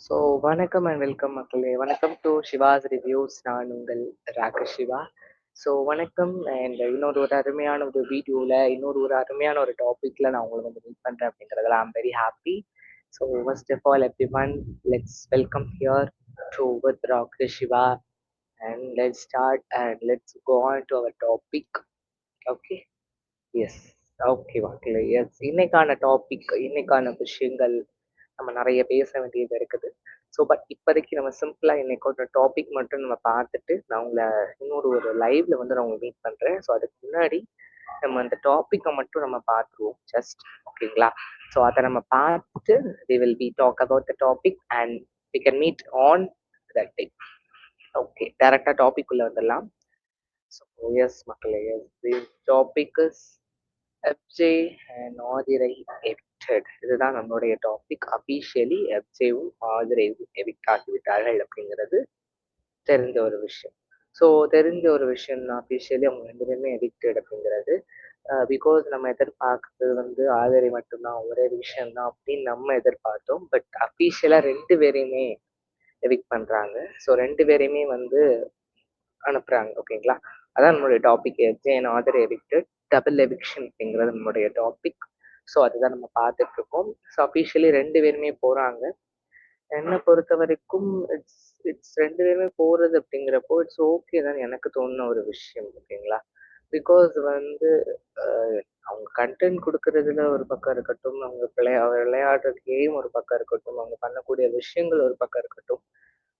So வணக்கம் and welcome மக்களே. வணக்கம் டு சிவாஸ் ரிவ்யூஸ். நான் உங்கள் ராகேஷ் சிவா. ஸோ வணக்கம் அண்ட் இன்னொரு அருமையான ஒரு வீடியோவில் இன்னொரு அருமையான ஒரு டாப்பிக்கில் நான் உங்களை வந்து மீட் பண்ணுறேன் அப்படிங்கிறதுல I'm very happy. So first of all everyone, let's welcome here to with Rakesh Siva and let's start and let's go on to our topic. Okay. Yes. Okay மக்களே. எஸ், இன்னைக்கான டாபிக், இன்னைக்கான விஷயங்கள் நம்ம நிறைய பேச வேண்டியது இருக்குது. ஸோ பட் இப்போதைக்கு நம்ம சிம்பிளா இன்னைக்கோட டாபிக் மட்டும் நம்ம பார்த்துட்டு நான் உங்களை இன்னொரு லைவ்ல வந்து நான் உங்களை மீட் பண்றேன். ஸோ அதுக்கு முன்னாடி நம்ம அந்த டாப்பிக்கை மட்டும் நம்ம பார்த்துருவோம் ஜஸ்ட். ஓகேங்களா? ஸோ அதை நம்ம பார்த்துட்டு we will be talk about the topic and we can meet on that day. Okay, டேரக்டா டாபிக் உள்ள வந்துடலாம். ஸோ எஸ் மக்களே, yes, the topic is FJ and Aathirai evicted. இதுதான் நம்மளுடைய டாபிக். அபிஷியலி எஃப்ஜேவும் ஆதிரையும் எவிக்ட் ஆகிவிட்டார்கள் அப்படிங்கிறது தெரிஞ்ச ஒரு விஷயம். ஸோ தெரிஞ்ச ஒரு விஷயம் தான் அபிஷியலி அவங்க ரெண்டு பேருமே எவிக்டட் அப்படிங்கிறது. பிகாஸ் நம்ம எதிர்பார்க்கறது வந்து ஆதிரை மட்டும்தான், ஒரே விஷயம் தான் அப்படின்னு நம்ம எதிர்பார்த்தோம். பட் அபிஷியலா ரெண்டு பேரையுமே எவிக்ட் பண்றாங்க. ஸோ ரெண்டு பேரையுமே வந்து அனுப்புறாங்க. ஓகேங்களா? அதான் நம்மளுடைய topic. FJ and Aathirai evicted, double eviction அப்படிங்கிறது நம்மளுடைய டாபிக். ஸோ அதுதான் நம்ம பார்த்துட்டு இருக்கோம். ஸோ அபிஷியலி ரெண்டு பேருமே போறாங்க. என்னை பொறுத்த வரைக்கும் இட்ஸ் இட்ஸ் ரெண்டு பேருமே போறது அப்படிங்கிறப்போ இட்ஸ் ஓகே தான் எனக்கு தோணுன ஒரு விஷயம். ஓகேங்களா? பிகாஸ் வந்து அவங்க கண்டென்ட் கொடுக்கறதுல ஒரு பக்கம் இருக்கட்டும், அவங்க விளையாடுற கேம் ஒரு பக்கம் இருக்கட்டும், அவங்க பண்ணக்கூடிய விஷயங்கள் ஒரு பக்கம் இருக்கட்டும்.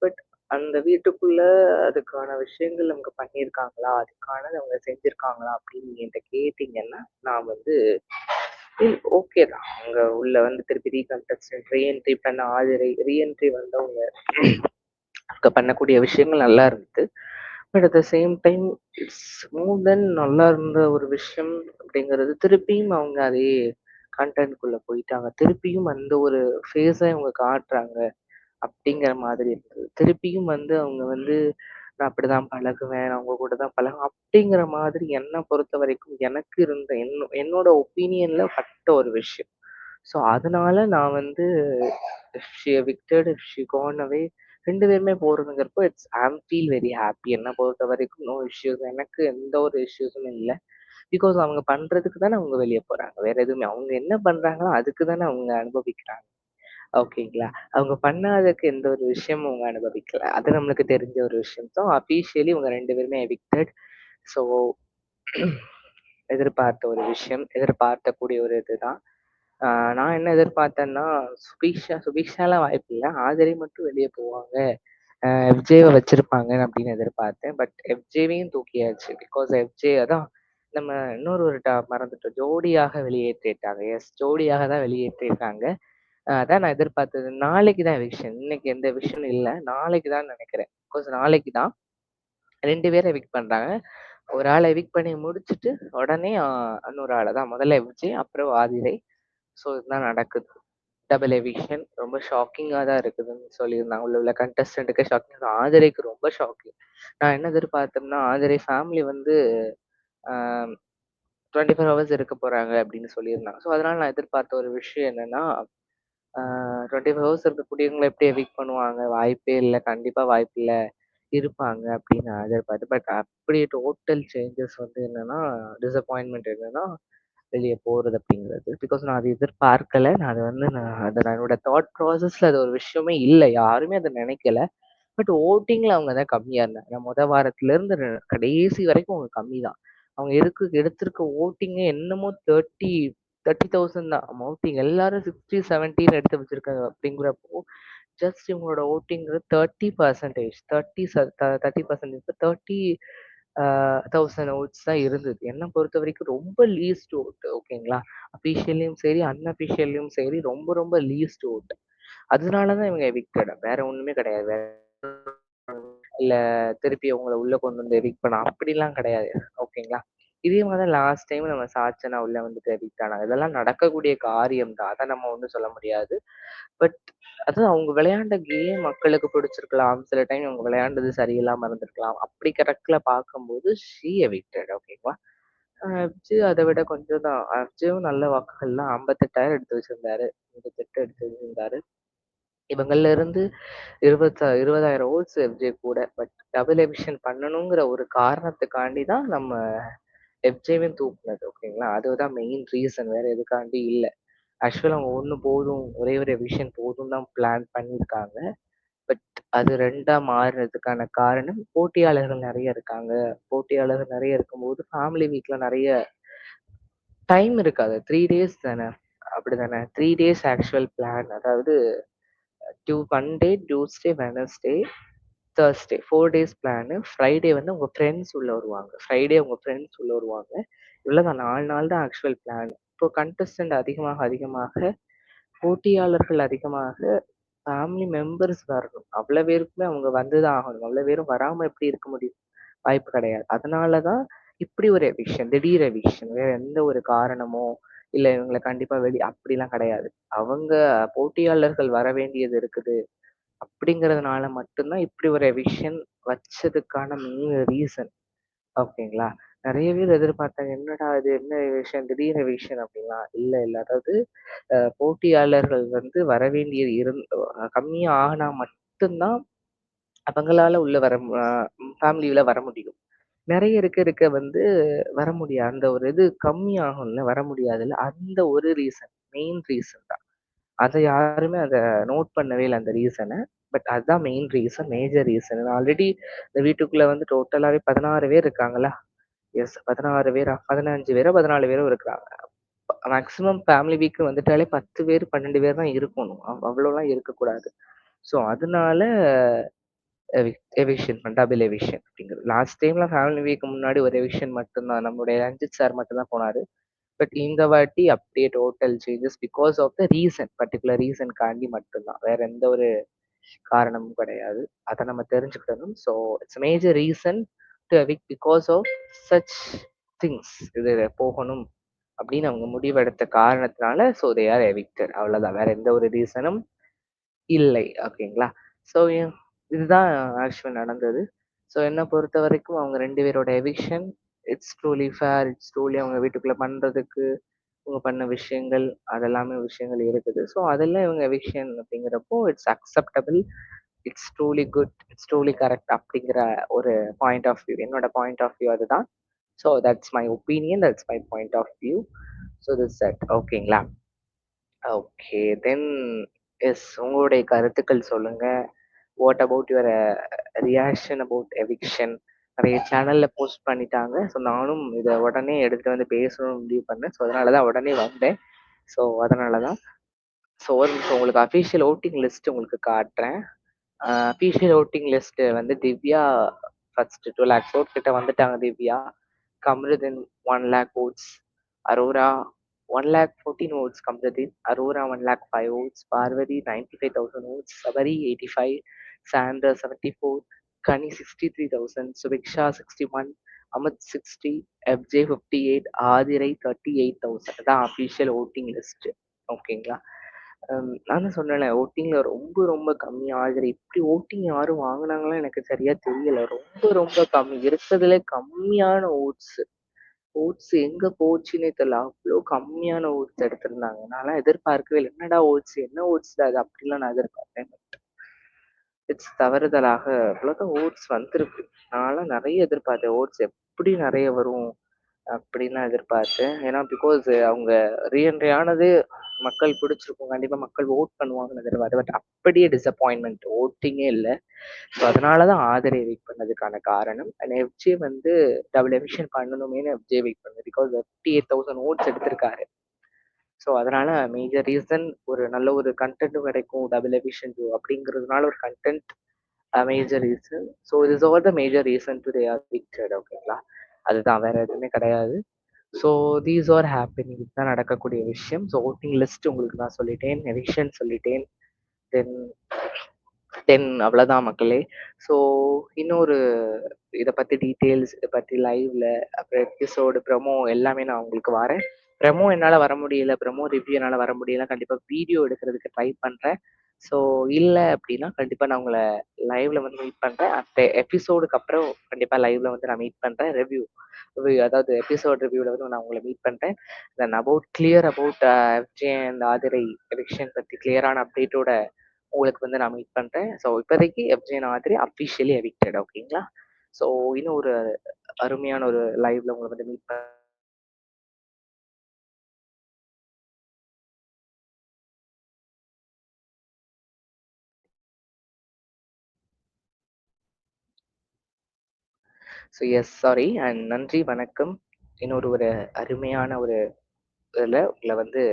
பட் அந்த வீட்டுக்குள்ள அதுக்கான விஷயங்கள் அவங்க பண்ணியிருக்காங்களா, அதுக்கானது அவங்க செஞ்சிருக்காங்களா அப்படின்னு நீங்க என்கிட்ட கேட்டீங்கன்னா நான் வந்து ஓகே தான். அவங்க உள்ள வந்து திருப்பி ரீகன்டெஸ்டன்ட் ரீஎன்ட்ரி பண்ண ஆதிரை ரீஎன்ட்ரி வந்தவங்க அங்க பண்ணக்கூடிய விஷயங்கள் நல்லா இருந்தது. But at the same time it's more than நல்லா இருந்த ஒரு விஷயம் அப்படிங்கிறது, திருப்பியும் அவங்க அதே கண்டென்ட்குள்ள போயிட்டாங்க. திருப்பியும் அந்த ஒரு ஃபேஸை அவங்க காட்டுறாங்க அப்படிங்கிற மாதிரி இருந்தது. திருப்பியும் வந்து அவங்க வந்து நான் அப்படிதான் பழகுவேன், நான் அவங்க கூட தான் பழகுவேன் அப்படிங்கிற மாதிரி என்னை பொறுத்த வரைக்கும் எனக்கு இருந்த என்னோட ஒப்பீனியன்ல பட்ட ஒரு விஷயம். ஸோ அதனால நான் வந்து if she evicted, if she gone away, ரெண்டு பேருமே போறதுங்கிறப்போ it's I'm feel very happy. என்னை பொறுத்த வரைக்கும் நோ இஷ்யூஸ். எனக்கு எந்த ஒரு இஷ்யூஸும் இல்லை. பிகாஸ் அவங்க பண்றதுக்கு தானே அவங்க வெளியே போறாங்க. வேற எதுவுமே அவங்க என்ன பண்றாங்களோ அதுக்கு தானே அவங்க அனுபவிக்கிறாங்க. ஓகேங்களா? அவங்க பண்ணாததுக்கு எந்த ஒரு விஷயமும் அவங்க அனுபவிக்கல. அது நம்மளுக்கு தெரிஞ்ச ஒரு விஷயம் தான். அஃபிஷியலி இவங்க 2 பேருமே எவிக்டட். ஸோ எதிர்பார்த்த ஒரு விஷயம், எதிர்பார்க்கக்கூடிய ஒரு இதுதான். நான் என்ன எதிர்பார்த்தேன்னா, சுபிக்ஷாலாம் வாய்ப்பில்ல. ஆதிரை மட்டும் வெளிய போவாங்க. எஃப்ஜேவ வச்சிருப்பாங்க அப்படின்னு எதிர்பார்த்தேன். பட் எஃப்ஜேவையும் தூக்கியாச்சு. பிகாஸ் எஃப்ஜே அதான் நம்ம இன்னொரு மறந்துட்டோம். ஜோடியாக வெளியேற்றிட்டாங்க. எஸ், ஜோடியாக தான் வெளியேற்றிருக்காங்க. அதான் நான் எதிர்பார்த்தது. நாளைக்கு தான் எவிக்ஷன். இன்னைக்கு எந்த எவிக்ஷனும் இல்ல. நாளைக்கு தான் நினைக்கிறேன். பிகாஸ் நாளைக்கு தான் 2 பேர எவிக்ட் பண்றாங்க. ஒரு ஆள எவிக்ட் பண்ணி முடிச்சுட்டு உடனே இன்னொரு ஆள தான். முதல்ல எஃப்ஜே, அப்புறம் ஆதிரை. ஸோ இதுதான் நடக்குது. Double eviction. ரொம்ப ஷாக்கிங்கா தான் இருக்குதுன்னு சொல்லியிருந்தாங்க. உள்ள கண்டஸ்டன்ட்டுக்கே ஷாக்கிங். ஆதிரைக்கு ரொம்ப ஷாக்கிங். நான் என்ன எதிர்பார்த்தேன்னா, ஆதிரை ஃபேமிலி வந்து ஆ 24 ஹவர்ஸ் இருக்க போறாங்க அப்படின்னு சொல்லியிருந்தாங்க. ஸோ அதனால நான் எதிர்பார்த்த ஒரு விஷயம் என்னன்னா, 24 ஹவர்ஸ் இருக்கக்கூடியவங்கள எப்படி எவிக்ட் பண்ணுவாங்க? வாய்ப்பே இல்ல. கண்டிப்பா வாய்ப்பில்ல. இருப்பாங்க அப்படின்னு நான் எதிர்பார்த்தேன். பட் அப்படியே டோட்டல் சேஞ்சஸ் வந்து என்னன்னா, டிசப்பாயின்ட்மென்ட் என்னன்னா, வெளிய போறது அப்படிங்கிறது. பிகாஸ் நான் அத எதிர்பார்க்கல. நான் அத வந்து என்னோட தாட் ப்ராசஸ்ல அது ஒரு விஷயமே இல்ல. யாருமே அத நினைக்கல. பட் வோட்டிங்ல அவங்க தான் கம்மியா இருந்தாங்க. மொத வாரத்துல இருந்து கடைசி வரைக்கும் அவங்க கம்மி தான். அவங்க எடுத்திருக்க வோட்டிங்கே என்னமோ 30,000 தான். வோட்டிங் எல்லாரும் 60, 70ன்னு எடுத்து வச்சிருக்காங்க. அப்படிங்கிறப்போ ஜஸ்ட் இவங்களோட வோட்டிங்கிறது 30%, 1000 ஓட்ஸ் தான் இருந்தது. என்ன பொறுத்த வரைக்கும் ரொம்ப லீஸ்ட் ஓட். ஓகேங்களா? அபிஷியல்லயும் சரி, அன்அபிஷியல்லயும் சரி, ரொம்ப ரொம்ப லீஸ்ட் ஓட். அதனாலதான் இவங்க எவிக்டட். வேற ஒண்ணுமே கிடையாது. இல்ல திருப்பி அவங்கள உள்ள கொண்டு வந்து எவிக்ட் பண்ண அப்படிலாம் கிடையாது. ஓகேங்களா? இதே மாதிரி லாஸ்ட் டைம் நம்ம சாச்சனா உள்ள வந்துட்டு எவிக்ட் ஆனாங்க. இதெல்லாம் நடக்கக்கூடிய காரியம் தான். அத நம்ம ஒண்ணும் சொல்ல முடியாது. பட் அது அவங்க விளையாண்ட கேம் மக்களுக்கு பிடிச்சிருக்கலாம். சில டைம் அவங்க விளையாண்டது சரியில்லாம இருந்திருக்கலாம். அப்படி கணக்குல பார்க்கும்போது ஷி எவிக்டட். ஓகேவா? அர்ஜுன் அதை விட கொஞ்சம் தான். அர்ஜுன் நல்ல வாக்குகள்லாம் 58,000 எடுத்து வச்சிருந்தாரு. 58 எடுத்து வச்சிருந்தாரு. இவங்கள்ல இருந்து 20,000 ஓட்ஸ் எஃப்ஜே கூட. பட் டபுள் எவிக்ஷன் பண்ணணுங்கிற ஒரு காரணத்துக்காண்டி தான் நம்ம எஃப்ஜேவையும் தூக்குனது. ஓகேங்களா? அதுதான் மெயின் ரீசன். வேற எதுக்காண்டி இல்ல. ஆக்சுவலா அவங்க 1 போதும், ஒரே ஒரு எவிக்ஷன் போதும் தான் பிளான் பண்ணியிருக்காங்க. பட் அது 2ஆ மாறுனதுக்கான காரணம் போட்டியாளர்கள் நெறைய இருக்காங்க. போட்டியாளர்கள் நெறைய இருக்கும்போது, ஃபேமிலி வீக்ல நெறைய டைம் இருக்காது. 3 டேஸ் தானே. அப்படிதானே? 3 டேஸ் ஆக்சுவல் பிளான். அதாவது Monday, Tuesday, Wednesday, Thursday 4 days plan. Friday வந்து உங்க ஃப்ரெண்ட்ஸ் உள்ள வருவாங்க. ஃப்ரைடே உங்க ஃப்ரெண்ட்ஸ் உள்ள வருவாங்க. இவ்வளவுதான் 4 நாள் தான் ஆக்சுவல் பிளான். இப்போ கண்டஸ்டன்ட் அதிகமாக, அதிகமாக போட்டியாளர்கள் அதிகமாக ஃபேமிலி மெம்பர்ஸ் வரணும். அவ்வளோ பேருக்குமே அவங்க வந்துதான் ஆகணும். அவ்வளோ பேரும் வராம எப்படி இருக்க முடியும்? வாய்ப்பு கிடையாது. அதனால தான் இப்படி ஒரு எவிக்ஷன், திடீர் எவிக்ஷன். வேற எந்த ஒரு காரணமோ, இல்ல இவங்கள கண்டிப்பா அப்படிலாம் கிடையாது. அவங்க போட்டியாளர்கள் வர வேண்டியது இருக்குது. அப்படிங்கிறதுனால மட்டும் தான் இப்படி ஒரு எவிக்ஷன் வச்சதுக்கான மெயின் ரீசன். ஓகேங்களா? நெறைய பேர் எதிர்பார்த்தாங்க. என்னடா இது என்ன எவிக்ஷன்? திடீர் எவிக்ஷன் அப்படின்லாம். இல்ல, இல்ல. அதாவது போட்டியாளர்கள் வந்து வரவேண்டியது கம்மியா ஆகுனா மட்டும் தான் அவங்களால உள்ள வர ஃபேமிலில வர முடியும். நெறைய இருக்க இருக்க வந்து வர முடியாது. அந்த ஒரு இது கம்மியாகும்ல, வர முடியாதுல்ல. அந்த ஒரு ரீசன், மெயின் ரீசன் தான். அத யாருமே நோட் பண்ணவே இல்ல அந்த ரீசன. பட் அதுதான் main reason, major reason. Already இந்த வீட்டுக்குள்ள வந்து டோட்டலாவே 16 பேர் இருக்காங்களா? எஸ் 16 பேரா? 15 பேரோ, 14 பேரோ இருக்கிறாங்க. மேக்ஸிமம் ஃபேமிலி வீக் வந்துட்டாலே 10 பேர், 12 பேர் தான் இருக்கணும். அவ்வளோலாம் இருக்கக்கூடாது. ஸோ அதனால எவிக்ஷன் டபுள் எவிக்ஷன் அப்படிங்கிறது. லாஸ்ட் டைம்லாம் ஃபேமிலி வீக் முன்னாடி ஒரு எவிக்ஷன் மட்டும் தான். நம்மளுடைய ரஞ்சித் சார் மட்டும் தான் போனாரு. பட் இந்த வாட்டி அப்படியே total changes because of the reason. Particular ரீசன்காண்டி மட்டும் தான். வேற எந்த ஒரு காரணமும் கிடையாது. அத நம்ம தெரிஞ்சுக்கணும். So it's major reason to evict because of such things. இது போகணும் அப்படின்னு அவங்க முடிவெடுத்த காரணத்தினால ஸோ தே ஆர் எவிக்டட். அவ்வளோதான். வேற எந்த ஒரு ரீசனும் இல்லை. ஓகேங்களா? ஸோ இதுதான் ஆக்சுவலா நடந்தது. ஸோ என்ன பொறுத்தவரைக்கும் அவங்க 2 பேரோட eviction it's truly fair. It's truly அவங்க வீட்டுக்குள்ள பண்றதுக்கு இவங்க பண்ண விஷயங்கள், அதெல்லாமே விஷயங்கள் இருக்குது. ஸோ அதெல்லாம் இவங்க எவிக்ஷன் அப்படிங்கிறப்போ it's acceptable. It's truly good. It's truly correct அப்படிங்கிற ஒரு பாயிண்ட் ஆஃப் வியூ. என்னோட பாயிண்ட் ஆஃப் வியூ அதுதான். So that's my opinion. That's my point of view. So this that. ஓகேங்களா? ஓகே. தென் எஸ் உங்களுடைய கருத்துக்கள் சொல்லுங்க. What about your reaction about eviction? நெறைய சேனல்ல போஸ்ட் பண்ணிட்டாங்க. ஸோ நானும் இத உடனே எடுத்துட்டு வந்து பேசணும்னு முடிவு பண்ணேன். ஸோ அதனால தான் உடனே வந்தேன். ஸோ அதனால தான். ஸோ ஒரு நிமிஷம் உங்களுக்கு அஃபிஷியல் வோட்டிங் லிஸ்ட் உங்களுக்கு காட்டுறேன். அஃபிஷியல் வோட்டிங் லிஸ்ட் வந்து திவ்யா ஃபர்ஸ்ட் 2 லேக்ஸ் ஓட் கிட்ட வந்துட்டாங்க Divya. Kamruddin 1 lakh votes. Aurora 1,14,000 votes Kamruddin, Aurora 1,05,000 votes, Parvati 95,000 votes, Sabari 85, Sandra 74, Kani 63,000, Subiksha 61, Amit 60, FJ 58, Adirai 38,000. அதான் அஃபிஷியல் ஓட்டிங் லிஸ்ட். ஓகேங்களா? நான் தான் சொன்னேன்ல ஓட்டிங்ல ரொம்ப ரொம்ப கம்மி ஆகுது. இப்படி ஓட்டிங் யாரும் வாங்குனாங்களா எனக்கு சரியா தெரியல. ரொம்ப ரொம்ப கம்மி. இருக்கிறதுலே கம்மியான ஓட்ஸ். ஓட்ஸ் எங்க போச்சுன்னே தெரியல. அவ்ளோ கம்மியான ஓட்ஸ் எடுத்திருந்தாங்க. நான்லாம் எதிர்பார்க்கவே இல்ல. என்னடா ஓட்ஸ்? என்ன ஓட்ஸ்டா அது? அப்படிலாம் நான் எதிர்பார்த்தேன். இட்ஸ் தவறுதலாக அவ்வளோதான் ஓட்ஸ் வந்திருக்கு. நான்லாம் நெறைய எதிர்பார்த்தேன். ஓட்ஸ் எப்படி நெறைய வரும்? அப்படின்லாம் எதிர்பார்த்தேன். ஏன்னா பிகாஸ் அவங்க ரீஎன்ட்ரி ஆனது மக்கள் பிடிச்சிருக்கும். கண்டிப்பா மக்கள் வோட் பண்ணுவாங்கன்னு எதிர்பார்த்தேன். பட் அப்படியே டிசப்பாயின்ட்மென்ட். வோட்டிங்கே இல்ல. ஸோ அதனால தான் ஆதரை வெயிட் பண்ணதுக்கான காரணம். அண்ட் எஃப்ஜே வந்து டபுள் எவிக்ஷன் பண்ணணுமேன்னு எஃப்ஜே வெயிட் பண்ணது. பிகாஸ் 58,000 ஓட்ஸ் எடுத்திருக்காரு. ஸோ அதனால மேஜர் ரீசன் ஒரு நல்ல ஒரு கன்டென்ட்டும் கிடைக்கும். டபுள் எவிக்ஷன் அப்படிங்கிறதுனால ஒரு content major reason. So this R the major reason to they are evicted. ஓகேங்களா? அதுதான் வேற எதுவுமே கிடையாது. So these are happening. இதுதான் நடக்கக்கூடிய விஷயம். ஸோ வோட்டிங் லிஸ்ட் உங்களுக்கு நான் சொல்லிட்டேன். எவிக்ஷன் சொல்லிட்டேன். தென் அவ்வளோதான் மக்களே. ஸோ இன்னொரு இத பத்தி டீட்டெயில்ஸ், இத பத்தி லைவ்ல, அப்புறம் எபிசோடு, ப்ரமோ எல்லாமே நான் உங்களுக்கு வரேன். ப்ரமோ என்னால வர முடியல. ப்ரமோ ரிவ்யூ என்னால வர முடியல. கண்டிப்பா வீடியோ எடுக்கிறதுக்கு ட்ரை பண்றேன். ஸோ இல்ல அப்படின்னா கண்டிப்பா நான் உங்கள லைவ்ல வந்து மீட் பண்றேன். அடுத்த எபிசோடுக்கு அப்புறம் கண்டிப்பா லைவ்ல வந்து நான் மீட் பண்றேன். அதாவது எபிசோட் ரிவ்யூல வந்து நான் உங்கள மீட் பண்றேன். Then about FJ and Aathirai eviction பத்தி கிளியரான அப்டேட்டோட உங்களுக்கு வந்து நான் மீட் பண்றேன். ஸோ இப்போதைக்கு எஃப்ஜே நாதிரி அஃபிஷியலி எவிக்டட் ஓகேங்களா? ஸோ இன்னும் ஒரு அருமையான ஒரு லைவ்ல உங்கள வந்து meet so yes sorry and நன்றி, வணக்கம். இன்னொரு ஒரு அருமையான ஒரு இதில உங்கள வந்து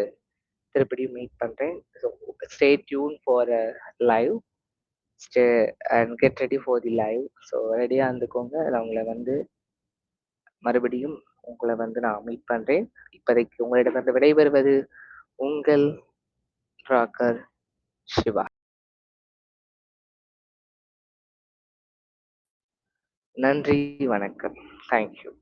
திருப்படியும் மீட் பண்றேன். So stay tune for live. Stay and get ready for the live. So ரெடியா இருந்துக்கோங்க. நான் உங்கள வந்து மறுபடியும் உங்கள வந்து நான் மீட் பண்றேன். இப்போதைக்கு உங்களிடமிருந்து விடைபெறுவது உங்கள் ராக்கர் சிவா. நன்றி, வணக்கம். Thank you.